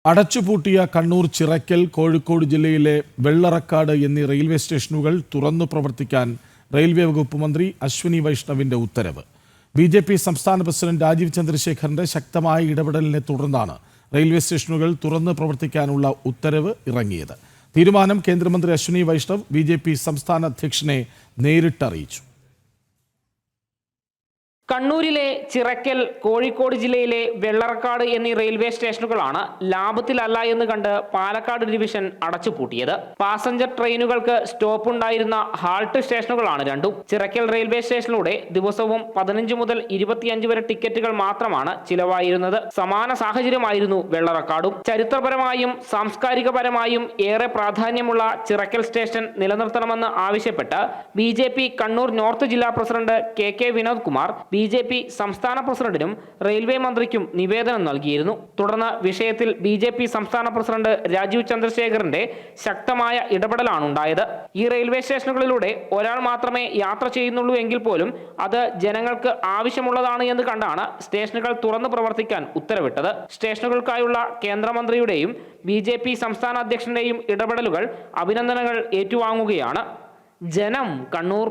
അടച്ചുപൂട്ടിയ കണ്ണൂർ ചിറക്കൽ, കോഴിക്കോട് ജില്ലയിലെ വെള്ളറക്കാട് എന്നീ റെയിൽവേ സ്റ്റേഷനുകൾ തുറന്നു പ്രവർത്തിക്കാൻ റെയിൽവേ വകുപ്പ് മന്ത്രി അശ്വിനി വൈഷ്ണവിന്റെ ഉത്തരവ്. ബി.ജെ.പി. സംസ്ഥാന പ്രസിഡന്റ് രാജീവ് ചന്ദ്രശേഖറിന്റെ ശക്തമായ ഇടപെടലിനെ തുടർന്നാണ് റെയിൽവേ സ്റ്റേഷനുകൾ തുറന്ന് പ്രവർത്തിക്കാനുള്ള ഉത്തരവ് ഇറങ്ങിയത്. തീരുമാനം കേന്ദ്രമന്ത്രി അശ്വിനി വൈഷ്ണവ് ബി.ജെ.പി. സംസ്ഥാന അധ്യക്ഷനെ നേരിട്ടറിയിച്ചു. കണ്ണൂരിലെ ചിറക്കൽ, കോഴിക്കോട് ജില്ലയിലെ വെള്ളറക്കാട് എന്നീ റെയിൽവേ സ്റ്റേഷനുകളാണ് ലാഭത്തിലല്ല എന്ന് കണ്ട് പാലക്കാട് ഡിവിഷൻ അടച്ചുപൂട്ടിയത്. പാസഞ്ചർ ട്രെയിനുകൾക്ക് സ്റ്റോപ്പ് ഉണ്ടായിരുന്ന ഹാൾട്ട് സ്റ്റേഷനുകളാണ് രണ്ടും. ചിറക്കൽ റെയിൽവേ സ്റ്റേഷനിലൂടെ ദിവസവും 15 മുതൽ 25 വരെ ടിക്കറ്റുകൾ മാത്രമാണ് ചിലവായിരുന്നത്. സമാന സാഹചര്യമായിരുന്നു വെള്ളറക്കാടും. ചരിത്രപരമായും സാംസ്കാരികപരമായും ഏറെ പ്രാധാന്യമുള്ള ചിറക്കൽ സ്റ്റേഷൻ നിലനിർത്തണമെന്ന് ആവശ്യപ്പെട്ട് ബി.ജെ.പി. കണ്ണൂർ നോർത്ത് ജില്ലാ president K Vinod Kumar BJP. സംസ്ഥാന പ്രസിഡന്റിനും റെയിൽവേ മന്ത്രിക്കും നിവേദനം നൽകിയിരുന്നു. തുടർന്ന് വിഷയത്തിൽ ബി.ജെ.പി. സംസ്ഥാന പ്രസിഡന്റ് രാജീവ് ചന്ദ്രശേഖറിന്റെ ശക്തമായ ഇടപെടലാണ് ഉണ്ടായത്. ഈ റെയിൽവേ സ്റ്റേഷനുകളിലൂടെ ഒരാൾ മാത്രമേ യാത്ര ചെയ്യുന്നുള്ളൂ എങ്കിൽ പോലും അത് ജനങ്ങൾക്ക് ആവശ്യമുള്ളതാണ് എന്ന് കണ്ടാണ് സ്റ്റേഷനുകൾ തുറന്നു പ്രവർത്തിക്കാൻ ഉത്തരവിട്ടത്. സ്റ്റേഷനുകൾക്കായുള്ള കേന്ദ്രമന്ത്രിയുടെയും ബി.ജെ.പി. സംസ്ഥാന അധ്യക്ഷന്റെയും ഇടപെടലുകൾ അഭിനന്ദനങ്ങൾ ഏറ്റുവാങ്ങുകയാണ്. ജനം, കണ്ണൂർ.